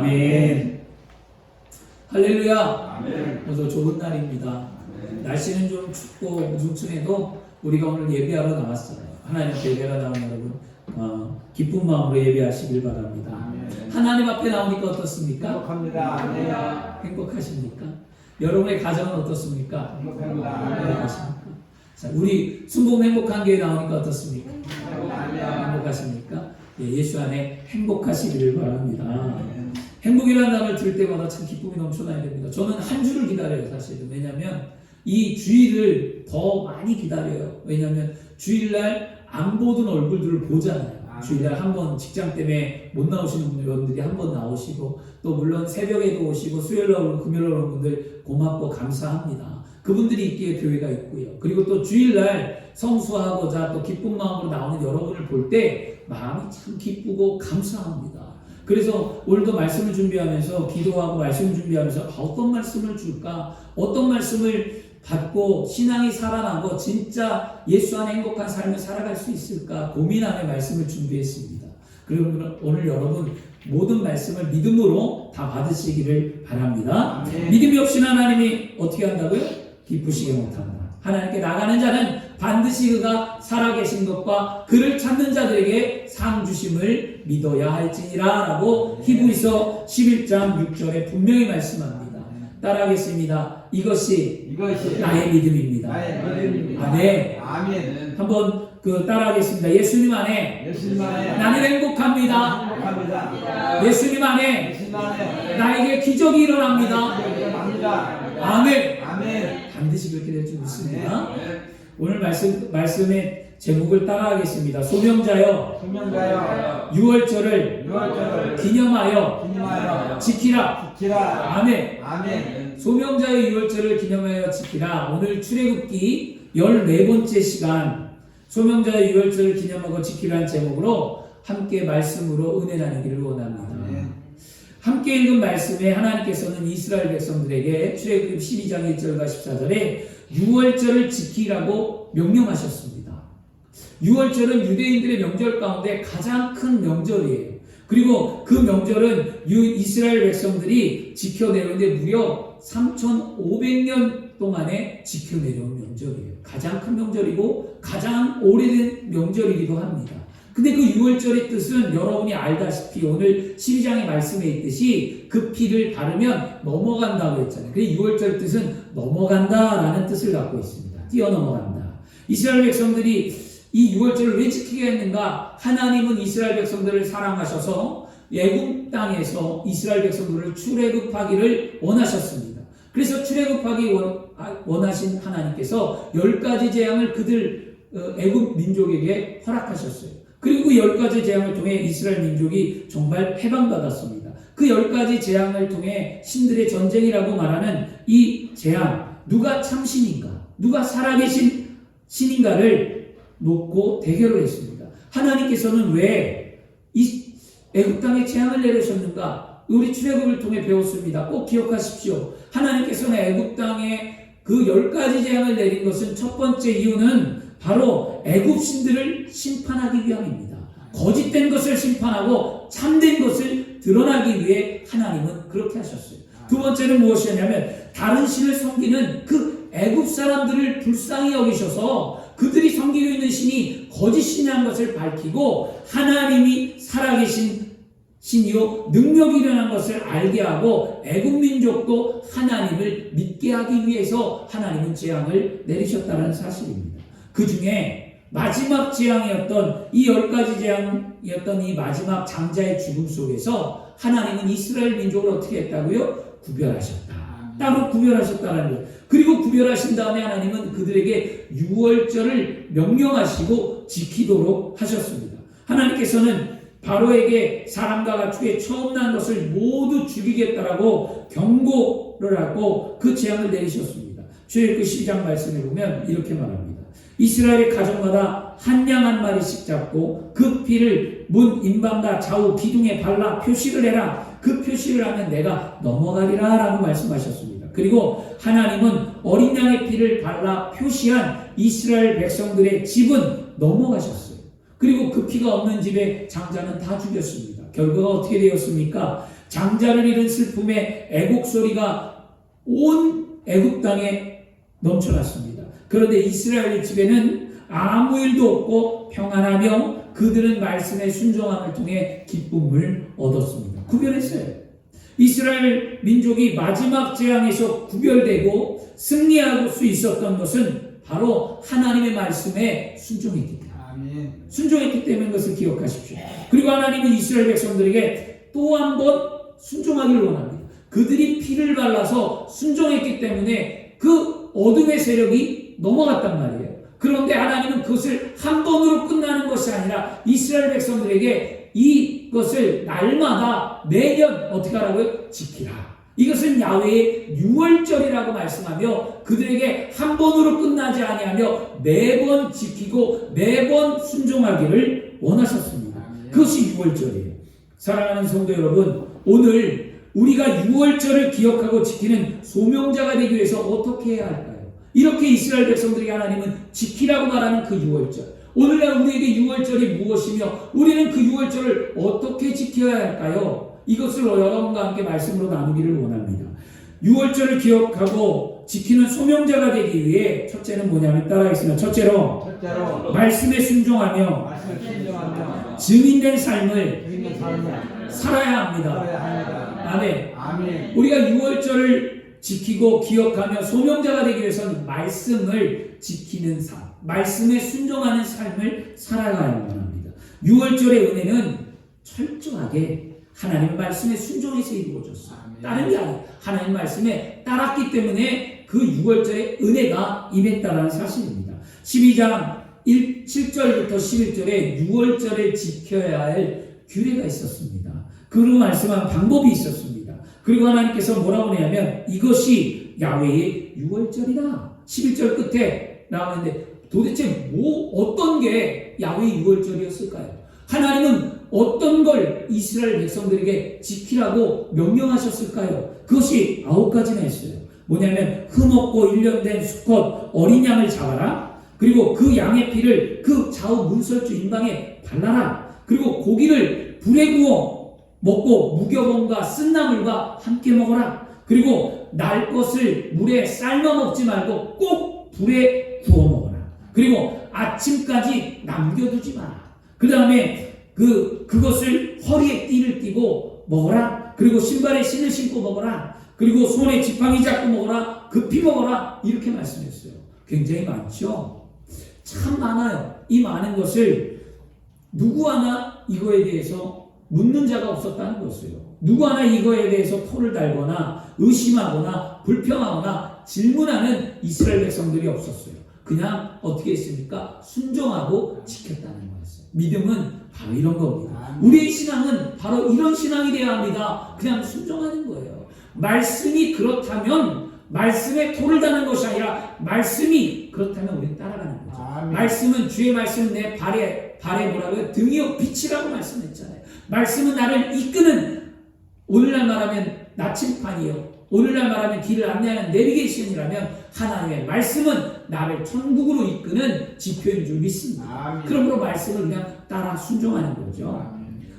아멘. 할렐루야. 아멘. 오늘 좋은 날입니다. 날씨는 좀 춥고 우중충해도 우리가 오늘 예배하러 나왔어요. 하나님 앞에 예배하러 나온 여러분, 기쁜 마음으로 예배하시길 바랍니다. 아멘. 하나님 앞에 나오니까 어떻습니까? 행복합니다. 행복하십니까? 여러분의 가정은 어떻습니까? 행복합니다. 행복하십니까? 자, 우리 순복 행복한 교회 나오니까 어떻습니까? 행복합니다. 행복하십니까? 예, 예수 안에 행복하시기를 바랍니다. 행복이라는 단어를 들을 때마다 참 기쁨이 넘쳐나야 됩니다. 저는 한 주를 기다려요, 사실은. 왜냐하면 이 주일을 더 많이 기다려요. 왜냐하면 주일날 안 보던 얼굴들을 보잖아요. 주일날 한번 직장 때문에 못 나오시는 분들이 한번 나오시고, 또 물론 새벽에도 오시고 수요일날 오고 금요일날 오는 분들 고맙고 감사합니다. 그분들이 있기에 교회가 있고요. 그리고 또 주일날 성수하고자 또 기쁜 마음으로 나오는 여러분을 볼 때 마음이 참 기쁘고 감사합니다. 그래서 오늘도 말씀을 준비하면서 기도하고 말씀을 준비하면서 어떤 말씀을 줄까? 어떤 말씀을 받고 신앙이 살아나고 진짜 예수 안에 행복한 삶을 살아갈 수 있을까 고민하며 말씀을 준비했습니다. 그리고 오늘 여러분 모든 말씀을 믿음으로 다 받으시기를 바랍니다. 믿음이 없이는 하나님이 어떻게 한다고요? 기쁘시게 못한다. 하나님께 나가는 자는 반드시 그가 살아계신 것과 그를 찾는 자들에게 상 주심을 믿어야 할지니라 라고 히브리서 11장 6절에 분명히 말씀합니다. 따라하겠습니다. 이것이 나의 믿음입니다. 아멘. 아멘. 한번 따라하겠습니다. 예수님 안에 나는 행복합니다. 예수님 안에 나에게 기적이 일어납니다. 아멘. 반드시 그렇게 될 줄 믿습니다. 오늘 말씀의 제목을 따라하겠습니다. 소명자여 유월절을 기념하여 지키라. 아멘. 소명자의 유월절을 기념하여 지키라. 오늘 출애굽기 14번째 시간 소명자의 유월절을 기념하고 지키라는 제목으로 함께 말씀으로 은혜 나누기를 원합니다. 함께 읽은 말씀에 하나님께서는 이스라엘 백성들에게 출애굽기 12장 1절과 14절에 유월절을 지키라고 명령하셨습니다. 유월절은 유대인들의 명절 가운데 가장 큰 명절이에요. 그리고 그 명절은 이스라엘 백성들이 지켜내려는데 무려 3,500년 동안에 지켜내려온 명절이에요. 가장 큰 명절이고 가장 오래된 명절이기도 합니다. 근데 그 유월절의 뜻은 여러분이 알다시피 오늘 12장의 말씀에 있듯이 그 피를 바르면 넘어간다고 했잖아요. 근데 유월절 뜻은 넘어간다라는 뜻을 갖고 있습니다. 뛰어넘어간다. 이스라엘 백성들이 이 유월절을 왜 지키게 했는가? 하나님은 이스라엘 백성들을 사랑하셔서 애굽 땅에서 이스라엘 백성들을 출애굽하기를 원하셨습니다. 그래서 출애굽하기 원하신 하나님께서 10가지 재앙을 그들 애굽 민족에게 허락하셨어요. 그리고 그 10가지 재앙을 통해 이스라엘 민족이 정말 해방받았습니다. 그 10가지 재앙을 통해 신들의 전쟁이라고 말하는 이 재앙, 누가 참신인가, 누가 살아계신 신인가를 놓고 대결을 했습니다. 하나님께서는 왜 이 애굽 땅에 재앙을 내리셨는가? 우리 출애굽을 통해 배웠습니다. 꼭 기억하십시오. 하나님께서는 애굽 땅에 그 10가지 재앙을 내린 것은 첫 번째 이유는 바로 애굽 신들을 심판하기 위함입니다. 거짓된 것을 심판하고 참된 것을 드러나기 위해 하나님은 그렇게 하셨어요. 두 번째는 무엇이었냐면 다른 신을 섬기는 그 애굽 사람들을 불쌍히 여기셔서 그들이 섬기고 있는 신이 거짓 신이라는 것을 밝히고 하나님이 살아계신 신이요 능력이 일어난 것을 알게 하고 애굽 민족도 하나님을 믿게 하기 위해서 하나님은 재앙을 내리셨다는 사실입니다. 그 중에 마지막 재앙이었던 이 10가지 재앙이었던 이 마지막 장자의 죽음 속에서 하나님은 이스라엘 민족을 어떻게 했다고요? 구별하셨다. 따로 구별하셨다는 거예요. 그리고 구별하신 다음에 하나님은 그들에게 유월절을 명령하시고 지키도록 하셨습니다. 하나님께서는 바로에게 사람과 가축의 처음 난 것을 모두 죽이겠다라고 경고를 하고 그 재앙을 내리셨습니다. 출애굽기 12장 말씀에 보면 이렇게 말합니다. 이스라엘의 가정마다 한 양 한 마리씩 잡고 그 피를 문 임방과 좌우 기둥에 발라 표시를 해라. 그 표시를 하면 내가 넘어가리라 라고 말씀하셨습니다. 그리고 하나님은 어린 양의 피를 발라 표시한 이스라엘 백성들의 집은 넘어가셨어요. 그리고 그 피가 없는 집의 장자는 다 죽였습니다. 결과가 어떻게 되었습니까? 장자를 잃은 슬픔에 애곡 소리가 온 애굽 땅에 넘쳐났습니다. 그런데 이스라엘 집에는 아무 일도 없고 평안하며 그들은 말씀의 순종함을 통해 기쁨을 얻었습니다. 구별했어요. 이스라엘 민족이 마지막 재앙에서 구별되고 승리할 수 있었던 것은 바로 하나님의 말씀에 순종했기 때문에. 아멘. 순종했기 때문에 그것을 기억하십시오. 그리고 하나님은 이스라엘 백성들에게 또 한 번 순종하기를 원합니다. 그들이 피를 발라서 순종했기 때문에 그 어둠의 세력이 넘어갔단 말이에요. 그런데 하나님은 그것을 한 번으로 끝나는 것이 아니라 이스라엘 백성들에게 이것을 날마다 매년 어떻게 하라고요? 지키라. 이것은 야훼의 유월절이라고 말씀하며 그들에게 한 번으로 끝나지 아니하며 매번 지키고 매번 순종하기를 원하셨습니다. 그것이 유월절이에요. 사랑하는 성도 여러분, 오늘 우리가 유월절을 기억하고 지키는 소명자가 되기 위해서 어떻게 해야 할까요? 이렇게 이스라엘 백성들에게 하나님은 지키라고 말하는 그 유월절. 오늘날 우리에게 유월절이 무엇이며 우리는 그 유월절을 어떻게 지켜야 할까요? 이것을 여러분과 함께 말씀으로 나누기를 원합니다. 유월절을 기억하고 지키는 소명자가 되기 위해 첫째는 뭐냐면 따라하겠습니다. 첫째로 말씀에 순종하며 증인된 삶을 살아야 합니다. 아멘. 우리가 유월절을 지키고 기억하며 소명자가 되기 위해서는 말씀을 지키는 삶, 말씀에 순종하는 삶을 살아가야만 합니다. 유월절의 은혜는 철저하게 하나님 말씀에 순종해서 이루어졌어요. 다른 게 아니에요. 하나님 말씀에 따랐기 때문에 그 유월절의 은혜가 임했다는 사실입니다. 12장 7절부터 11절에 유월절을 지켜야 할 규례가 있었습니다. 그리고 말씀한 방법이 있었습니다. 그리고 하나님께서 뭐라고 하냐면 이것이 야훼의 유월절이다. 11절 끝에 나오는데 도대체 어떤 게 야훼의 유월절이었을까요? 하나님은 어떤 걸 이스라엘 백성들에게 지키라고 명령하셨을까요? 그것이 9가지나 있어요. 뭐냐면 흠없고 1년 된 수컷 어린 양을 잡아라. 그리고 그 양의 피를 그 좌우 문설주 인방에 발라라. 그리고 고기를 불에 구워 먹고 무교범과 쓴나물과 함께 먹어라. 그리고 날 것을 물에 삶아 먹지 말고 꼭 불에 구워 먹어라. 그리고 아침까지 남겨두지 마라. 그 다음에 그것을 허리에 띠를 띠고 먹어라. 그리고 신발에 신을 신고 먹어라. 그리고 손에 지팡이 잡고 먹어라. 급히 먹어라. 이렇게 말씀했어요. 굉장히 많죠? 참 많아요. 이 많은 것을 누구 하나 이거에 대해서 묻는 자가 없었다는 것이에요. 누구 하나 이거에 대해서 토를 달거나 의심하거나 불평하거나 질문하는 이스라엘 백성들이 없었어요. 그냥 어떻게 했습니까? 순종하고 지켰다는 거였어요. 믿음은 바로 이런 겁니다. 우리의 신앙은 바로 이런 신앙이 되어야 합니다. 그냥 순종하는 거예요. 말씀이 그렇다면 말씀에 토를 다는 것이 아니라 말씀이 그렇다면 우리는 따라가는 거죠. 말씀은 주의 말씀은 내 발에 뭐라고요? 등이요 빛이라고 말씀했잖아요. 말씀은 나를 이끄는, 오늘날 말하면 나침판이요, 오늘날 말하면 길을 안내하는 내비게이션이라면 하나님의 말씀은 나를 천국으로 이끄는 지표인 줄 믿습니다. 그러므로 말씀을 그냥 따라 순종하는 거죠.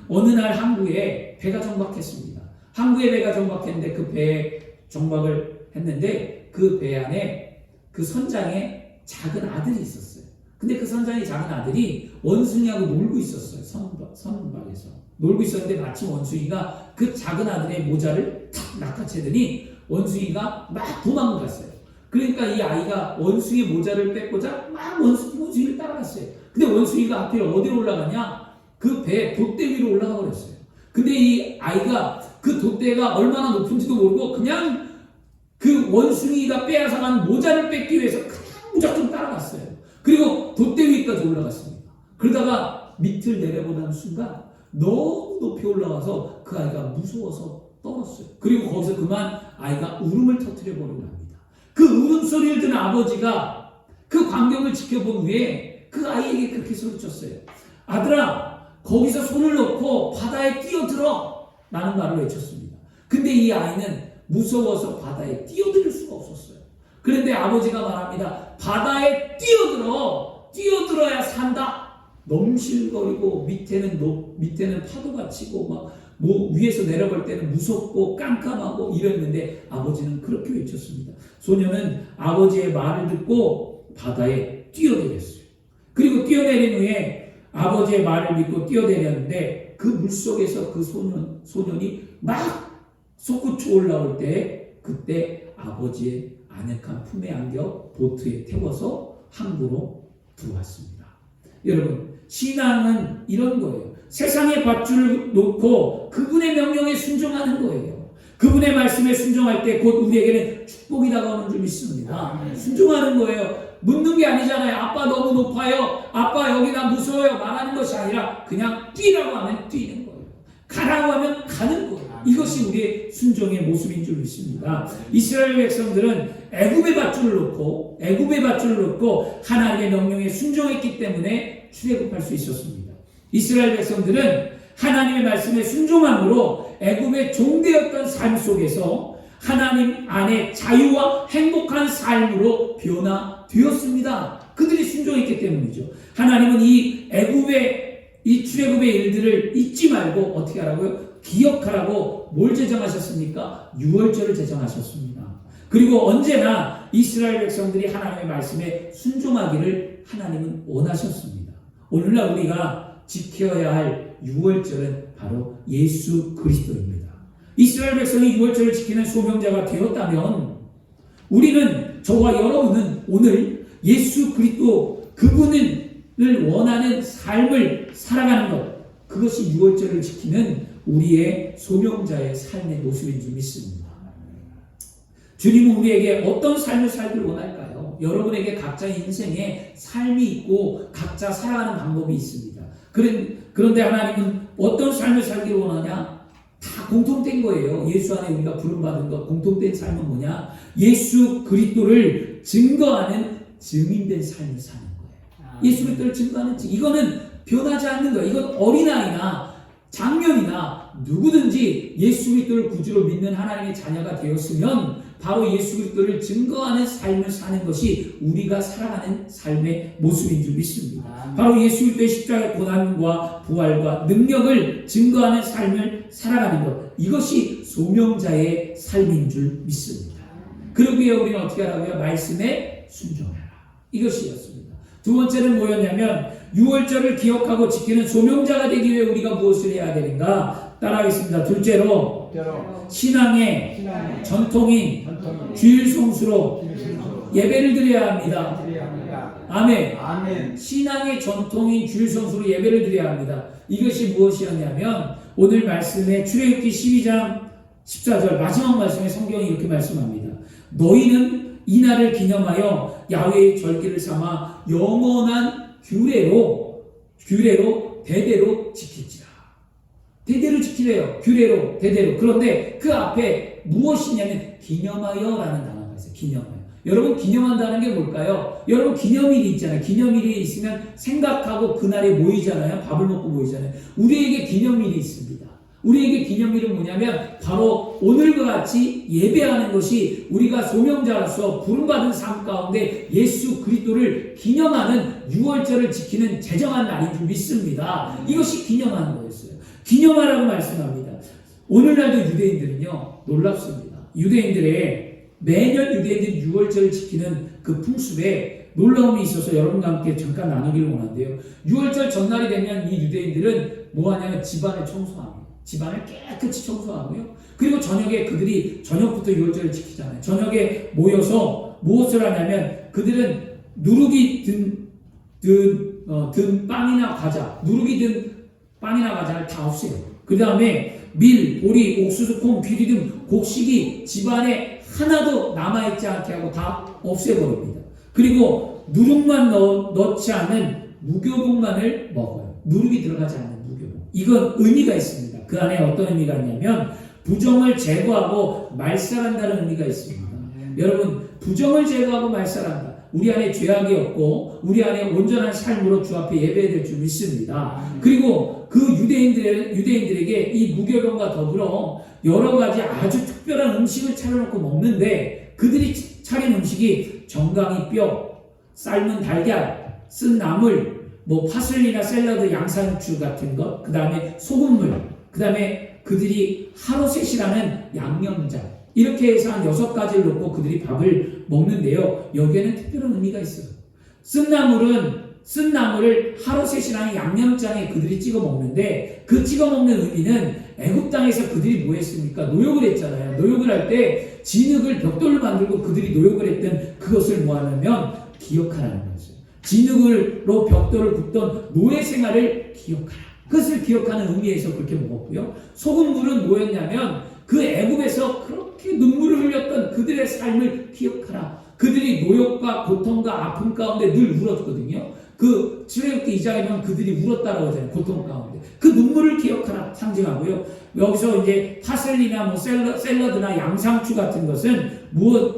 어느 날 항구에 배가 정박했습니다. 항구에 배가 정박했는데 그 배에 정박을 했는데 그 배 안에 그 선장의 작은 아들이 있었어요. 근데 그 선장의 작은 아들이 원숭이하고 놀고 있었어요. 선박에서 놀고 있었는데 마침 원숭이가 그 작은 아들의 모자를 탁 낚아채더니 원숭이가 막 도망갔어요. 그러니까 이 아이가 원숭이 모자를 뺏고자 막 원숭이를 따라갔어요. 근데 원숭이가 하필 어디로 올라가냐? 그 배 돛대 위로 올라가 버렸어요. 근데 이 아이가 그 돛대가 얼마나 높은지도 모르고 그냥 그 원숭이가 빼앗아간 모자를 뺏기 위해서 그냥 무작정 따라갔어요. 그리고 돛대 위까지 올라갔습니다. 그러다가 밑을 내려보는 순간 너무 높이 올라가서 그 아이가 무서워서 떨었어요. 그리고 거기서 그만 아이가 울음을 터뜨려 버리고 합니다. 그 울음소리를 듣는 아버지가 그 광경을 지켜본 후에 그 아이에게 그렇게 소리쳤어요. 아들아, 거기서 손을 놓고 바다에 뛰어들어! 라는 말을 외쳤습니다. 근데 이 아이는 무서워서 바다에 뛰어들 수가 없었어요. 그런데 아버지가 말합니다. 바다에 뛰어들어야 산다. 넘실거리고 밑에는 파도가 치고 막 뭐 위에서 내려볼 때는 무섭고 깜깜하고 이랬는데 아버지는 그렇게 외쳤습니다. 소녀는 아버지의 말을 듣고 바다에 뛰어내렸어요. 그리고 뛰어내린 후에 아버지의 말을 믿고 뛰어내렸는데 그 물속에서 그 소년이 막 솟구쳐 올라올 때 그때 아버지의 아늑한 품에 안겨 보트에 태워서 항구로 들어왔습니다. 여러분, 신앙은 이런 거예요. 세상의 밧줄을 놓고 그분의 명령에 순종하는 거예요. 그분의 말씀에 순종할 때 곧 우리에게는 축복이 다가오는 줄 믿습니다. 순종하는 거예요. 묻는 게 아니잖아요. 아빠 너무 높아요. 아빠 여기 나 무서워요. 말하는 것이 아니라 그냥 뛰라고 하면 뛰는 거예요. 가라고 하면 가는 거예요. 이것이 우리의 순종의 모습인 줄 믿습니다. 이스라엘 백성들은 애굽의 밧줄을 놓고 하나님의 명령에 순종했기 때문에 출애굽할 수 있었습니다. 이스라엘 백성들은 하나님의 말씀에 순종함으로 애굽의 종되었던 삶 속에서 하나님 안에 자유와 행복한 삶으로 변화되었습니다. 그들이 순종했기 때문이죠. 하나님은 이 애굽의 이 출애굽의 일들을 잊지 말고 어떻게 하라고요? 기억하라고 뭘 제정하셨습니까? 유월절을 제정하셨습니다. 그리고 언제나 이스라엘 백성들이 하나님의 말씀에 순종하기를 하나님은 원하셨습니다. 오늘날 우리가 지켜야 할 유월절은 바로 예수 그리스도입니다. 이스라엘 백성이 유월절을 지키는 소명자가 되었다면 우리는, 저와 여러분은 오늘 예수 그리스도 그분을 원하는 삶을 살아가는 것, 그것이 유월절을 지키는 우리의 소명자의 삶의 모습인 줄 믿습니다. 주님은 우리에게 어떤 삶을 살기를 원할까요? 여러분에게 각자의 인생에 삶이 있고 각자 살아가는 방법이 있습니다. 그런데 하나님은 어떤 삶을 살기를 원하냐? 다 공통된 거예요. 예수 안에 우리가 부름받은 것, 공통된 삶은 뭐냐? 예수 그리스도를 증거하는 증인된 삶을 사는 거예요. 예수 그리스도를 증거하는 이거는 변하지 않는 거예요. 이건 어린아이나 장년이나 누구든지 예수 그리스도를 구주로 믿는 하나님의 자녀가 되었으면 바로 예수 그리스도를 증거하는 삶을 사는 것이 우리가 살아가는 삶의 모습인 줄 믿습니다. 바로 예수 그리스도의 십자가의 고난과 부활과 능력을 증거하는 삶을 살아가는 것, 이것이 소명자의 삶인 줄 믿습니다. 그러기 위해 우리는 어떻게 하라고요? 말씀에 순종하라. 이것이었습니다. 두 번째는 뭐였냐면 유월절을 기억하고 지키는 소명자가 되기 위해 우리가 무엇을 해야 되는가? 따라하겠습니다. 둘째로 신앙의 전통인 주일 성수로 예배를 드려야 합니다. 아멘. 신앙의 전통인 주일 성수로 예배를 드려야 합니다. 이것이 무엇이었냐면 오늘 말씀에 출애굽기 12장 14절 마지막 말씀에 성경이 이렇게 말씀합니다. 너희는 이 날을 기념하여 야훼의 절기를 삼아 영원한 규례로 대대로 지킬지라. 대대로 지키래요. 규례로 대대로. 그런데 그 앞에 무엇이냐면 기념하여라는 단어가 있어요. 기념하여. 여러분, 기념한다는 게 뭘까요? 여러분, 기념일이 있잖아요. 기념일이 있으면 생각하고 그날에 모이잖아요. 밥을 먹고 모이잖아요. 우리에게 기념일이 있습니다. 우리에게 기념일은 뭐냐면 바로 오늘과 같이 예배하는 것이 우리가 소명자로서 부름받은 삶 가운데 예수 그리스도를 기념하는 유월절을 지키는 제정한 날인 줄 믿습니다. 이것이 기념하는 거였어요. 기념하라고 말씀합니다. 오늘날도 유대인들은요, 놀랍습니다. 매년 유대인들이 유월절을 지키는 그 풍습에 놀라움이 있어서 여러분과 함께 잠깐 나누기를 원한대요. 유월절 전날이 되면 이 유대인들은 뭐 하냐면 집안을 청소합니다. 집안을 깨끗이 청소하고요. 그리고 저녁에 그들이 저녁부터 유월절을 지키잖아요. 저녁에 모여서 무엇을 하냐면 그들은 누룩이 든 빵이나 과자, 누룩이 든 빵이나 과자를 다 없애요. 그 다음에 밀, 보리, 옥수수, 콩, 귀리 등 곡식이 집안에 하나도 남아있지 않게 하고 다 없애버립니다. 그리고 누룩만 넣지 않은 무교복만을 먹어요. 누룩이 들어가지 않는 무교복. 이건 의미가 있습니다. 그 안에 어떤 의미가 있냐면 부정을 제거하고 말살한다는 의미가 있습니다. 여러분, 부정을 제거하고 말살한다. 우리 안에 죄악이 없고 우리 안에 온전한 삶으로 주 앞에 예배해야 될 줄 믿습니다. 그리고 그 유대인들에게 이 무교병과 더불어 여러 가지 아주 특별한 음식을 차려놓고 먹는데 그들이 차린 음식이 정강이 뼈, 삶은 달걀, 쓴 나물, 파슬리나 샐러드, 양상추 같은 것, 그 다음에 소금물, 그 다음에 그들이 하루셋이라는 양념장 이렇게 해서 한 6가지를 넣고 그들이 밥을 먹는데요. 여기에는 특별한 의미가 있어요. 쓴 나물을 하루셋이라는 양념장에 그들이 찍어 먹는데 그 찍어 먹는 의미는 애굽 땅에서 그들이 뭐 했습니까? 노역을 했잖아요. 노역을 할 때 진흙을 벽돌로 만들고 그들이 노역을 했던 그것을 뭐 하냐면 기억하라는 거죠. 진흙으로 벽돌을 굽던 노예 생활을 기억하라. 그것을 기억하는 의미에서 그렇게 먹었고요. 소금물은 뭐였냐면 그 애굽에서 그렇게 눈물을 흘렸던 그들의 삶을 기억하라. 그들이 노역과 고통과 아픔 가운데 늘 울었거든요. 그 출애굽기 2장에 보면 그들이 울었다라고 하잖아요. 고통 가운데. 그 눈물을 기억하라 상징하고요. 여기서 이제 파슬리나 뭐 샐러드나 양상추 같은 것은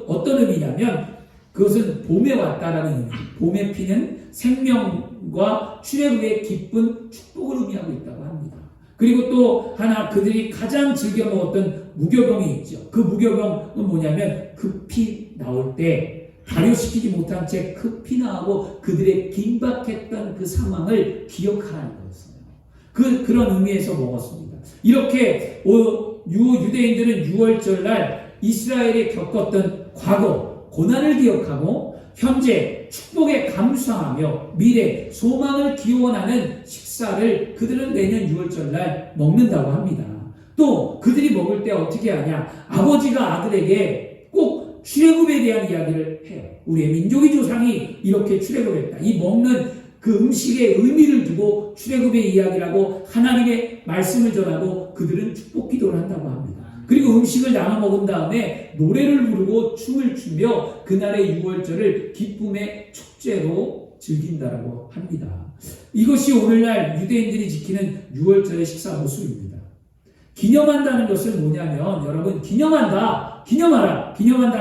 어떤 의미냐면 그것은 봄에 왔다라는 의미. 봄에 피는 생명과 출애굽의 기쁜 축복을 의미하고 있다고 합니다. 그리고 또 하나 그들이 가장 즐겨 먹었던 무교병이 있죠. 그 무교병은 뭐냐면 급히 나올 때 발효시키지 못한 채 급히 나오고 그들의 긴박했던 그 상황을 기억하라는 거였어요. 그런 의미에서 먹었습니다. 이렇게 유대인들은 6월절날 이스라엘이 겪었던 과거 고난을 기억하고 현재 축복에 감사하며 미래 소망을 기원하는 식사를 그들은 내년 6월절날 먹는다고 합니다. 또 그들이 먹을 때 어떻게 하냐? 아버지가 아들에게 꼭 출애굽에 대한 이야기를 해요. 우리의 민족의 조상이 이렇게 출애굽했다. 이 먹는 그 음식의 의미를 두고 출애굽의 이야기를 하고 하나님의 말씀을 전하고 그들은 축복 기도를 한다고 합니다. 그리고 음식을 나눠 먹은 다음에 노래를 부르고 춤을 추며 그날의 6월절을 기쁨의 축제로 즐긴다라고 합니다. 이것이 오늘날 유대인들이 지키는 6월절의 식사 모습입니다. 기념한다는 것은 뭐냐면 여러분 기념한다는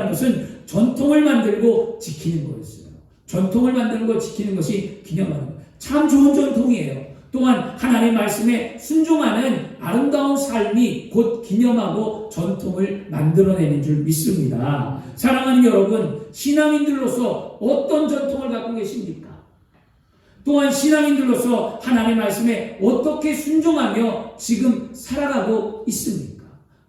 것은 전통을 만들고 지키는 거였어요. 전통을 만들고 지키는 것이 기념하는 거예요. 참 좋은 전통이에요. 또한 하나님의 말씀에 순종하는 아름다운 삶이 곧 기념하고 전통을 만들어내는 줄 믿습니다. 사랑하는 여러분, 신앙인들로서 어떤 전통을 갖고 계십니까? 또한 신앙인들로서 하나님의 말씀에 어떻게 순종하며 지금 살아가고 있습니까?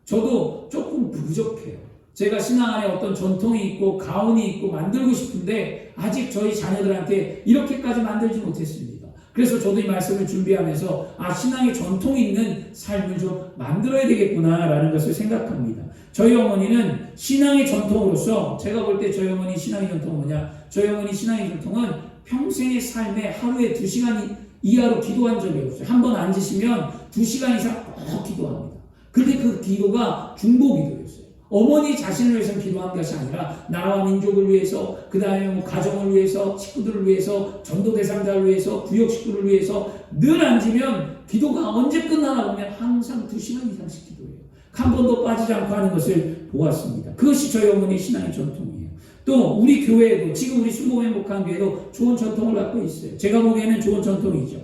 저도 조금 부족해요. 제가 신앙 안에 어떤 전통이 있고 가훈이 있고 만들고 싶은데 아직 저희 자녀들한테 이렇게까지 만들지 못했습니다. 그래서 저도 이 말씀을 준비하면서 신앙의 전통이 있는 삶을 좀 만들어야 되겠구나라는 것을 생각합니다. 저희 어머니는 신앙의 전통으로서 제가 볼 때 저희 어머니 신앙의 전통은 뭐냐? 저희 어머니 신앙의 전통은 평생의 삶에 하루에 2시간 이하로 기도한 적이 없어요. 한번 앉으시면 2시간 이상 꼭 기도합니다. 근데 그 기도가 중보 기도였어요. 어머니 자신을 위해서 기도한 것이 아니라 나라와 민족을 위해서, 그 다음에 뭐 가정을 위해서, 식구들을 위해서, 전도 대상자를 위해서, 구역 식구를 위해서 늘 앉으면 기도가 언제 끝나나 보면 항상 2시간 이상씩 기도해요. 한 번도 빠지지 않고 하는 것을 보았습니다. 그것이 저희 어머니의 신앙의 전통이에요. 또 우리 교회에도 지금 우리 순복 행복한 교회도 좋은 전통을 갖고 있어요. 제가 보기에는 좋은 전통이죠.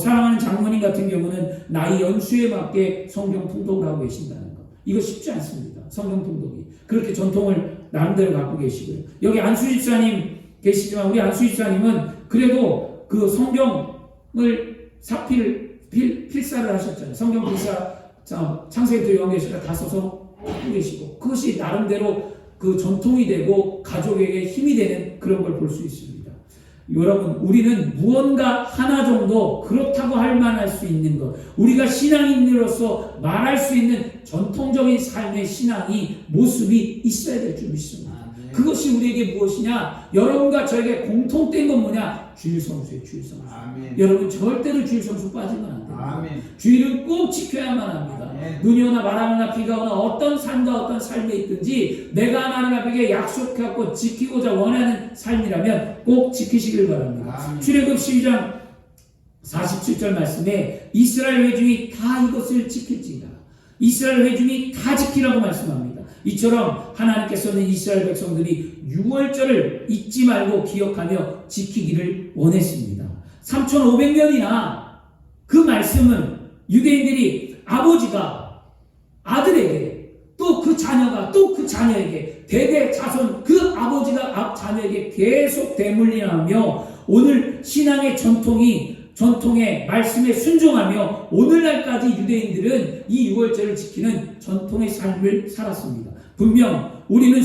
사랑하는 장모님 같은 경우는 나이 연수에 맞게 성경 통독을 하고 계신다는 것. 이거 쉽지 않습니다. 성경 통독이. 그렇게 전통을 나름대로 갖고 계시고요. 여기 안수 집사님 계시지만 우리 안수 집사님은 그래도 그 성경을 필사를 하셨잖아요. 성경 필사 창세기부터 요한계시록 다 써서 갖고 계시고 그것이 나름대로 그 전통이 되고 가족에게 힘이 되는 그런 걸 볼 수 있습니다. 여러분, 우리는 무언가 하나 정도 그렇다고 할 만할 수 있는 것, 우리가 신앙인으로서 말할 수 있는 전통적인 삶의 신앙이 모습이 있어야 될 줄 믿습니다. 그것이 우리에게 무엇이냐? 여러분과 저에게 공통된 건 뭐냐? 주일 성수예요. 주일 성수. 여러분 절대로 주일 성수 빠지면 안 됩니다. 주일은 꼭 지켜야만 합니다. 눈이 오나 바람이 오나 비가 오나 어떤 삶과 어떤 삶에 있든지 내가 하나님 앞에 약속하고 지키고자 원하는 삶이라면 꼭 지키시길 바랍니다. 출애굽 12장 47절 말씀에 이스라엘 회중이 다 이것을 지킬지니라. 이스라엘 회중이 다 지키라고 말씀합니다. 이처럼 하나님께서는 이스라엘 백성들이 6월절을 잊지 말고 기억하며 지키기를 원했습니다. 3500년이나 그 말씀은 유대인들이 아버지가 아들에게 또 그 자녀가 또 그 자녀에게 대대 자손 그 아버지가 자녀에게 계속 대물림하며 오늘 신앙의 전통이 전통의 말씀에 순종하며 오늘날까지 유대인들은 이 유월절을 지키는 전통의 삶을 살았습니다. 분명 우리는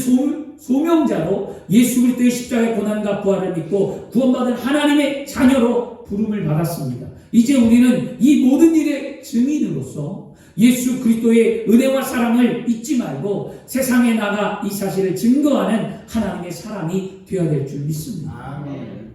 소명자로 예수 그리스도의 십자가의 고난과 부활을 믿고 구원받은 하나님의 자녀로 부름을 받았습니다. 이제 우리는 이 모든 일의 증인으로서 예수 그리스도의 은혜와 사랑을 잊지 말고 세상에 나가 이 사실을 증거하는 하나님의 사람이 되어야 될 줄 믿습니다. 아멘.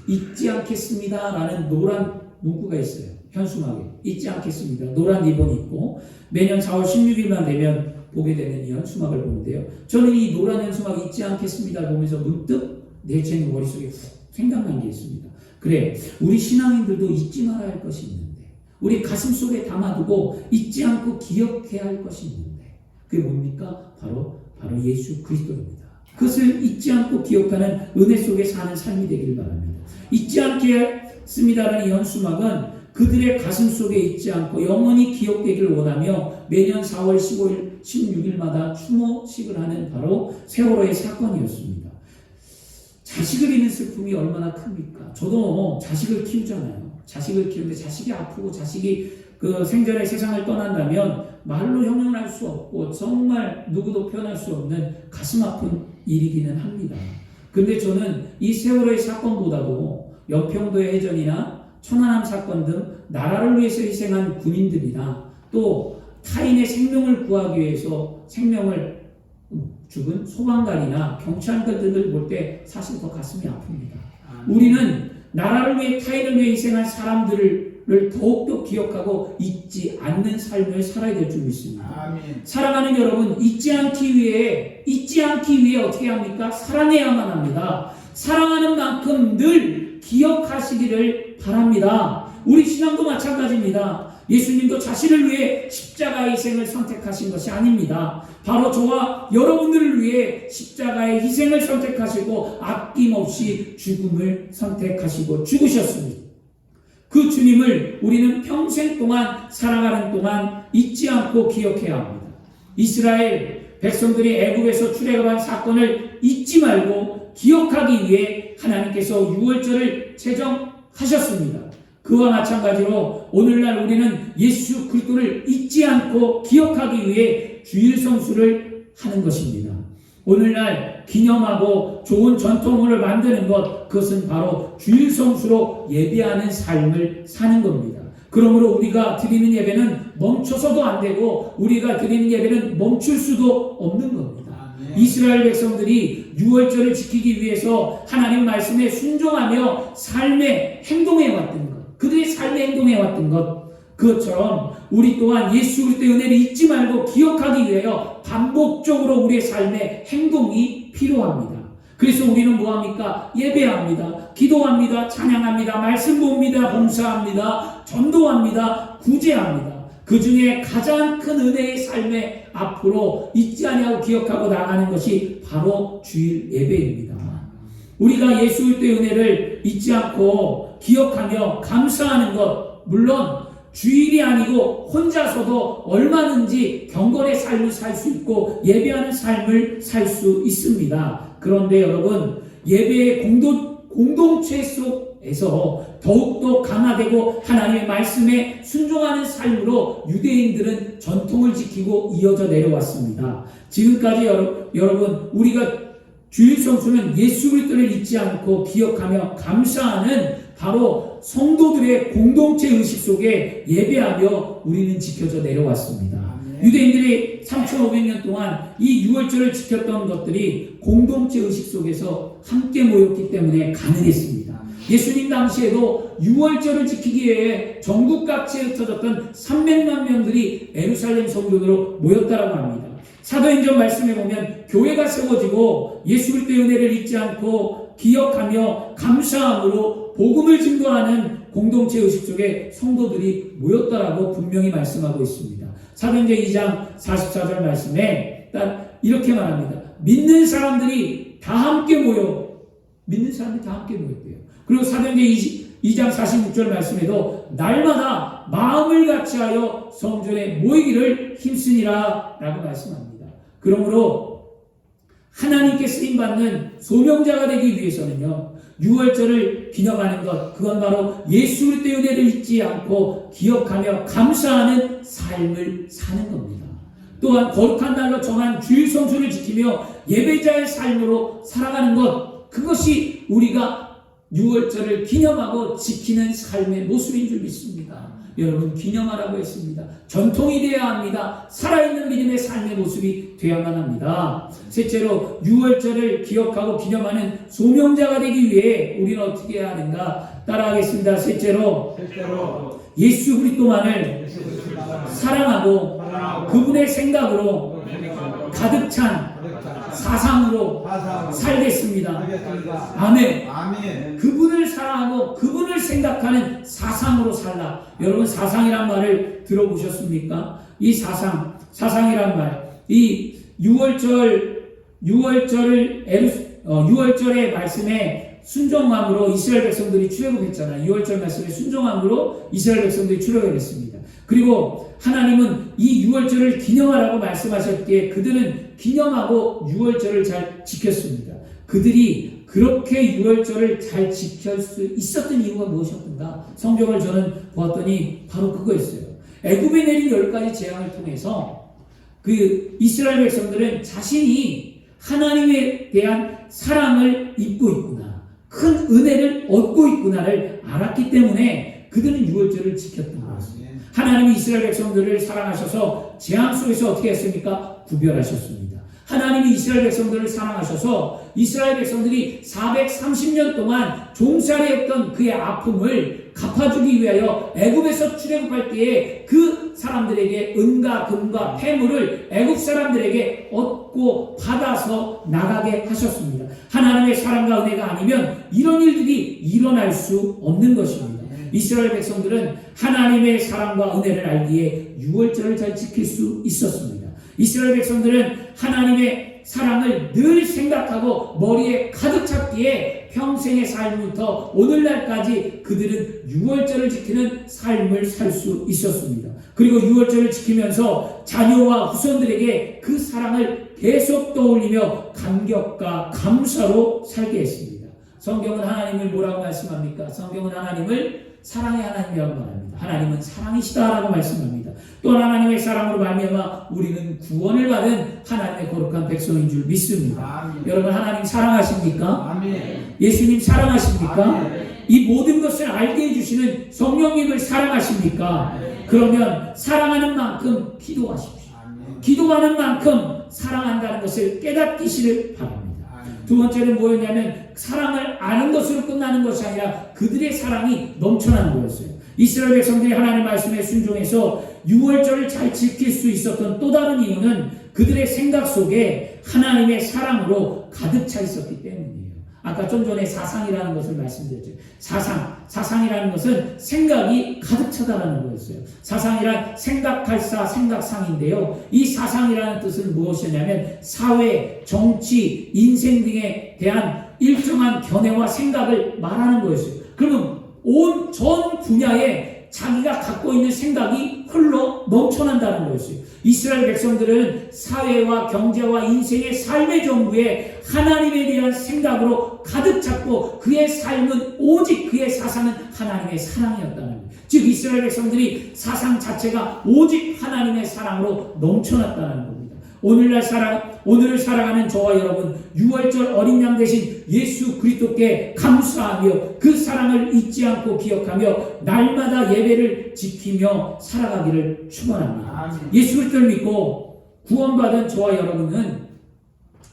잊지 않겠습니다 라는 노란 문구가 있어요. 현수막에 잊지 않겠습니다. 노란 리본이 있고 매년 4월 16일만 되면 보게 되는 이 현수막을 보는데요. 저는 이 노란 현수막 잊지 않겠습니다 보면서 문득 제 머릿속에 훅 생각난 게 있습니다. 그래, 우리 신앙인들도 잊지 말아야 할 것이 있는데 우리 가슴속에 담아두고 잊지 않고 기억해야 할 것이 있는데 그게 뭡니까? 바로 예수 그리스도입니다. 그것을 잊지 않고 기억하는 은혜 속에 사는 삶이 되기를 바랍니다. 잊지 않겠습니다라는 이 현수막은 그들의 가슴 속에 있지 않고 영원히 기억되기를 원하며 매년 4월 15일, 16일마다 추모식을 하는 바로 세월호의 사건이었습니다. 자식을 잃는 슬픔이 얼마나 큽니까? 저도 자식을 키우잖아요. 자식을 키우는데 자식이 아프고 자식이 그 생전에 세상을 떠난다면 말로 형용할 수 없고 정말 누구도 표현할 수 없는 가슴 아픈 일이기는 합니다. 근데 저는 이 세월호의 사건보다도 연평도의 해전이나 천안함 사건 등 나라를 위해서 희생한 군인들이나 또 타인의 생명을 구하기 위해서 생명을 죽은 소방관이나 경찰관들을 볼 때 사실 더 가슴이 아픕니다. 우리는 나라를 위해 타인을 위해 희생한 사람들을 더욱더 기억하고 잊지 않는 삶을 살아야 될 줄 믿습니다. 아멘. 사랑하는 여러분, 잊지 않기 위해 어떻게 합니까? 사랑해야만 합니다. 사랑하는 만큼 늘 기억하시기를 바랍니다. 우리 신앙도 마찬가지입니다. 예수님도 자신을 위해 십자가의 희생을 선택하신 것이 아닙니다. 바로 저와 여러분들을 위해 십자가의 희생을 선택하시고 아낌없이 죽음을 선택하시고 죽으셨습니다. 그 주님을 우리는 평생 동안 살아가는 동안 잊지 않고 기억해야 합니다. 이스라엘 백성들이 애굽에서 출애굽한 사건을 잊지 말고 기억하기 위해 하나님께서 유월절을 제정하셨습니다. 그와 마찬가지로 오늘날 우리는 예수 그리스도를 잊지 않고 기억하기 위해 주일 성수를 하는 것입니다. 오늘날 기념하고 좋은 전통을 만드는 것, 그것은 바로 주일 성수로 예배하는 삶을 사는 겁니다. 그러므로 우리가 드리는 예배는 멈춰서도 안 되고 우리가 드리는 예배는 멈출 수도 없는 겁니다. 이스라엘 백성들이 유월절을 지키기 위해서 하나님 말씀에 순종하며 삶에 행동해 왔던 것, 그들의 삶에 행동해 왔던 것, 그것처럼 우리 또한 예수 그리스도의 은혜를 잊지 말고 기억하기 위하여 반복적으로 우리의 삶에 행동이 필요합니다. 그래서 우리는 뭐합니까? 예배합니다. 기도합니다. 찬양합니다. 말씀 봅니다. 봉사합니다. 전도합니다. 구제합니다. 그 중에 가장 큰 은혜의 삶에 앞으로 잊지 아니하고 기억하고 나가는 것이 바로 주일 예배입니다. 우리가 예수 그리스도의 은혜를 잊지 않고 기억하며 감사하는 것, 물론 주일이 아니고 혼자서도 얼마든지 경건의 삶을 살 수 있고 예배하는 삶을 살 수 있습니다. 그런데 여러분, 예배의 공동체 속에서 더욱더 강화되고 하나님의 말씀에 순종하는 삶으로 유대인들은 전통을 지키고 이어져 내려왔습니다. 지금까지 여러분, 우리가 주일 성수는 예수 그리스도를 잊지 않고 기억하며 감사하는 바로 성도들의 공동체 의식 속에 예배하며 우리는 지켜져 내려왔습니다. 유대인들이 3,500년 동안 이 유월절을 지켰던 것들이 공동체 의식 속에서 함께 모였기 때문에 가능했습니다. 예수님 당시에도 유월절을 지키기 위해 전국 각지에 흩어졌던 300만 명들이 예루살렘 성전으로 모였다고 합니다. 사도행전 말씀에 보면 교회가 세워지고 예수 그리스도의 은혜를 잊지 않고 기억하며 감사함으로 복음을 증거하는 공동체 의식 속에 성도들이 모였다라고 분명히 말씀하고 있습니다. 사도행전 2장 44절 말씀에 딱 이렇게 말합니다. 믿는 사람들이 다 함께 모였대요. 그리고 사도행전 2장 46절 말씀에도 날마다 마음을 같이하여 성전에 모이기를 힘쓰니라 라고 말씀합니다. 그러므로 하나님께 쓰임받는 소명자가 되기 위해서는요, 유월절을 기념하는 것, 그건 바로 예수 그리스도의 은혜를 잊지 않고 기억하며 감사하는 삶을 사는 겁니다. 또한 거룩한 날로 정한 주일 성수를 지키며 예배자의 삶으로 살아가는 것, 그것이 우리가 유월절을 기념하고 지키는 삶의 모습인 줄 믿습니다. 여러분, 기념하라고 했습니다. 전통이 되어야 합니다. 살아있는 믿음의 삶의 모습이 되어야만 합니다. 셋째로, 유월절을 기억하고 기념하는 소명자가 되기 위해 우리는 어떻게 해야 하는가? 따라하겠습니다. 셋째로, 예수 그리스도만을 사랑하고 그분의 생각으로 가득 찬 사상으로 살겠습니다. 아멘. 그분을 사랑하고 그분을 생각하는 사상으로 살라. 여러분, 사상이란 말을 들어보셨습니까? 이 사상이란 말, 이 유월절의 말씀에 순종함으로 이스라엘 백성들이 출애굽했잖아요. 유월절 말씀에 순종함으로 이스라엘 백성들이 출애굽했습니다. 그리고 하나님은 이 유월절을 기념하라고 말씀하셨기에 그들은 기념하고 유월절을 잘 지켰습니다. 그들이 그렇게 유월절을 잘 지킬 수 있었던 이유가 무엇이었던가? 성경을 저는 보았더니 바로 그거였어요. 애굽에 내린 10가지 재앙을 통해서 그 이스라엘 백성들은 자신이 하나님에 대한 사랑을 입고 있구나, 큰 은혜를 얻고 있구나를 알았기 때문에 그들은 유월절을 지켰던 것입니다. 하나님이 이스라엘 백성들을 사랑하셔서 재앙 속에서 어떻게 했습니까? 구별하셨습니다. 하나님이 이스라엘 백성들을 사랑하셔서 이스라엘 백성들이 430년 동안 종살이했던 그의 아픔을 갚아주기 위하여 애굽에서 출애굽할 때에 그 사람들에게 은과 금과 폐물을 애굽 사람들에게 얻고 받아서 나가게 하셨습니다. 하나님의 사랑과 은혜가 아니면 이런 일들이 일어날 수 없는 것입니다. 이스라엘 백성들은 하나님의 사랑과 은혜를 알기에 유월절을 잘 지킬 수 있었습니다. 이스라엘 백성들은 하나님의 사랑을 늘 생각하고 머리에 가득 찼기에 평생의 삶부터 오늘날까지 그들은 유월절을 지키는 삶을 살 수 있었습니다. 그리고 유월절을 지키면서 자녀와 후손들에게 그 사랑을 계속 떠올리며 감격과 감사로 살게 했습니다. 성경은 하나님을 뭐라고 말씀합니까? 성경은 하나님을 사랑의 하나님이라고 말합니다. 하나님은 사랑이시다라고 말씀합니다. 또 하나님의 사랑으로 말미암아 우리는 구원을 받은 하나님의 거룩한 백성인 줄 믿습니다. 아멘. 여러분, 하나님 사랑하십니까? 아멘. 예수님 사랑하십니까? 아멘. 이 모든 것을 알게 해주시는 성령님을 사랑하십니까? 아멘. 그러면 사랑하는 만큼 기도하십시오. 아멘. 기도하는 만큼 사랑한다는 것을 깨닫기를 바랍니다. 두 번째는 뭐였냐면 사랑을 아는 것으로 끝나는 것이 아니라 그들의 사랑이 넘쳐나는 거였어요. 이스라엘 백성들이 하나님 말씀에 순종해서 유월절을 잘 지킬 수 있었던 또 다른 이유는 그들의 생각 속에 하나님의 사랑으로 가득 차 있었기 때문이에요. 아까 좀 전에 사상이라는 것을 말씀드렸죠. 사상이라는 것은 생각이 가득 차다라는 거였어요. 사상이란 생각할 생각상인데요. 이 사상이라는 뜻은 무엇이냐면 사회, 정치, 인생 등에 대한 일정한 견해와 생각을 말하는 거였어요. 그러면 온 전 분야에 자기가 갖고 있는 생각이 흘러 넘쳐난다는 거였어요. 이스라엘 백성들은 사회와 경제와 인생의 삶의 전부에 하나님에 대한 생각으로 가득 찼고 그의 삶은 오직 그의 사상은 하나님의 사랑이었다는 거예요. 즉 이스라엘 백성들이 사상 자체가 오직 하나님의 사랑으로 넘쳐났다는 겁니다. 오늘을 살아가는 저와 여러분, 유월절 어린 양 대신 예수 그리스도께 감사하며 그 사랑을 잊지 않고 기억하며 날마다 예배를 지키며 살아가기를 축원합니다. 아멘. 예수 그리스도를 믿고 구원받은 저와 여러분은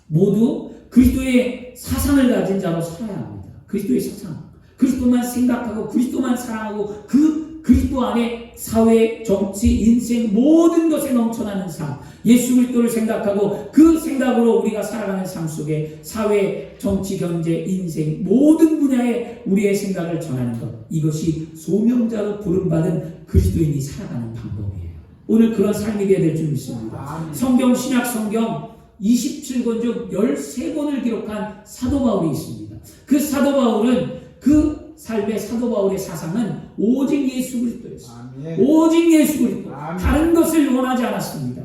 모두 그리스도의 사상을 가진 자로 살아야 합니다. 그리스도의 사상, 그리스도만 생각하고 그리스도만 사랑하고 그 그리스도 안에 사회, 정치, 인생 모든 것에 넘쳐나는 삶, 예수 그리스도를 생각하고 그 생각으로 우리가 살아가는 삶 속에 사회, 정치, 경제, 인생 모든 분야에 우리의 생각을 전하는 것, 이것이 소명자로 부름받은 그리스도인이 살아가는 방법이에요. 오늘 그런 삶이 되어야 될 줄 믿습니다. 성경, 신약 성경 27권 중 13권을 기록한 사도 바울이 있습니다. 그 사도 바울은 그 삶의 사도 바울의 사상은 오직 예수 그리스도였어요. 오직 예수 그리스도. 다른 것을 원하지 않았습니다.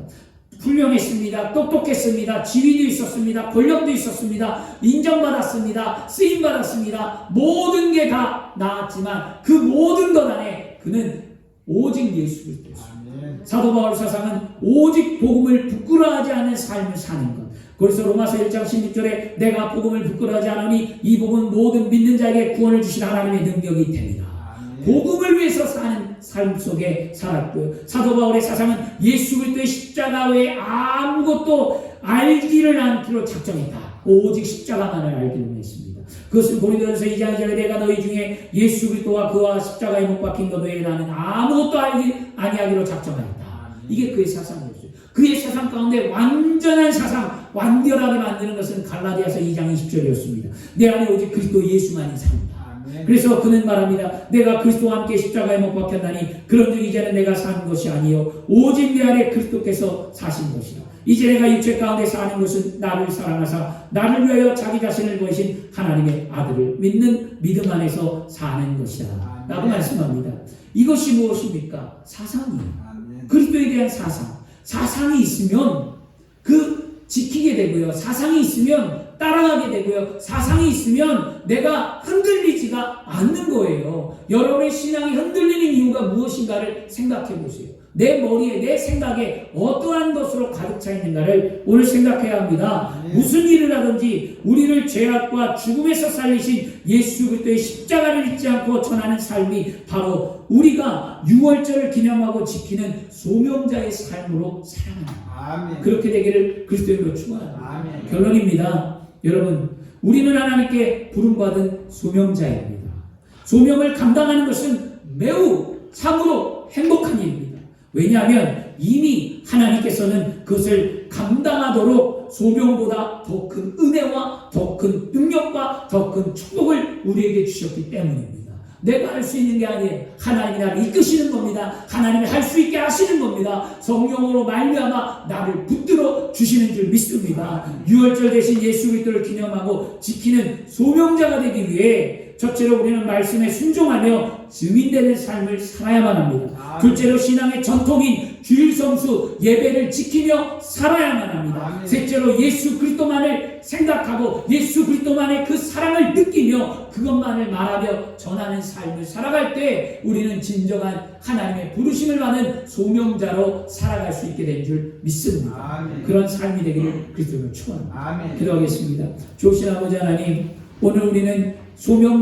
훌륭했습니다. 똑똑했습니다. 지위도 있었습니다. 권력도 있었습니다. 인정받았습니다. 쓰임받았습니다. 모든 게 다 나았지만 그 모든 것 안에 그는 오직 예수 그리스도였습니다. 사도 바울 사상은 오직 복음을 부끄러워하지 않는 삶을 사는 것. 그래서 로마서 1장 16절에 내가 복음을 부끄러워하지 않으니 이 복음은 모든 믿는 자에게 구원을 주신 하나님의 능력이 됩니다. 복음을 위해서 사는 삶 속에 살았고요. 사도 바울의 사상은 예수 그리스도의 십자가 외에 아무것도 알기를 않기로 작정했다. 오직 십자가만을 알기로 했습니다. 그것은 고린도전서 2장 2절에 내가 너희 중에 예수 그리스도와 그와 십자가에 못 박힌 것 외에 나는 아무것도 아니하기로 작정하였다. 이게 그의 사상이었어요. 그의 사상 가운데 완전한 사상, 완결하게 만드는 것은 갈라디아서 2장 20절이었습니다. 내 안에 오직 그리스도 예수만이 삽니다. 그래서 그는 말합니다. 내가 그리스도와 함께 십자가에 못 박혔나니 그런즉 이제는 내가 사는 것이 아니요 오직 내 안에 그리스도께서 사신 것이라. 이제 내가 육체 가운데 사는 것은 나를 사랑하사 나를 위하여 자기 자신을 보이신 하나님의 아들을 믿는 믿음 안에서 사는 것이다 라고 말씀합니다. 이것이 무엇입니까? 사상이에요. 그리스도에 대한 사상이 있으면 그 지키게 되고요. 사상이 있으면 따라가게 되고요. 사상이 있으면 내가 흔들리지가 않는 거예요. 여러분의 신앙이 흔들리는 이유가 무엇인가를 생각해 보세요. 내 머리에, 내 생각에 어떠한 것으로 가득 차 있는가를 오늘 생각해야 합니다. 무슨 일을 하든지 우리를 죄악과 죽음에서 살리신 예수 그리스도의 십자가를 잊지 않고 전하는 삶이 바로 우리가 유월절을 기념하고 지키는 소명자의 삶으로 살아갑니다. 그렇게 되기를 그리스도인으로 축원합니다. 결론입니다. 여러분, 우리는 하나님께 부름받은 소명자입니다. 소명을 감당하는 것은 매우 참으로 행복한 일입니다. 왜냐하면 이미 하나님께서는 그것을 감당하도록 소명보다 더 큰 은혜와 더 큰 능력과 더 큰 축복을 우리에게 주셨기 때문입니다. 내가 할 수 있는 게 아니에요. 하나님이 나를 이끄시는 겁니다. 하나님이 할 수 있게 하시는 겁니다. 성령으로 말미암아 나를 붙들어 주시는 줄 믿습니다. 유월절 대신 예수 그리스도를 기념하고 지키는 소명자가 되기 위해 첫째로 우리는 말씀에 순종하며 증인되는 삶을 살아야만 합니다. 둘째로 신앙의 전통인 주일 성수 예배를 지키며 살아야만 합니다. 셋째로 예수 그리스도만을 생각하고 예수 그리스도만의 그 사랑을 느끼며 그것만을 말하며 전하는 삶을 살아갈 때 우리는 진정한 하나님의 부르심을 받는 소명자로 살아갈 수 있게 된 줄 믿습니다. 그런 삶이 되기를 그리스도로 축원합니다. 기도하겠습니다. 좋으신 아버지 하나님, 오늘 우리는 소명자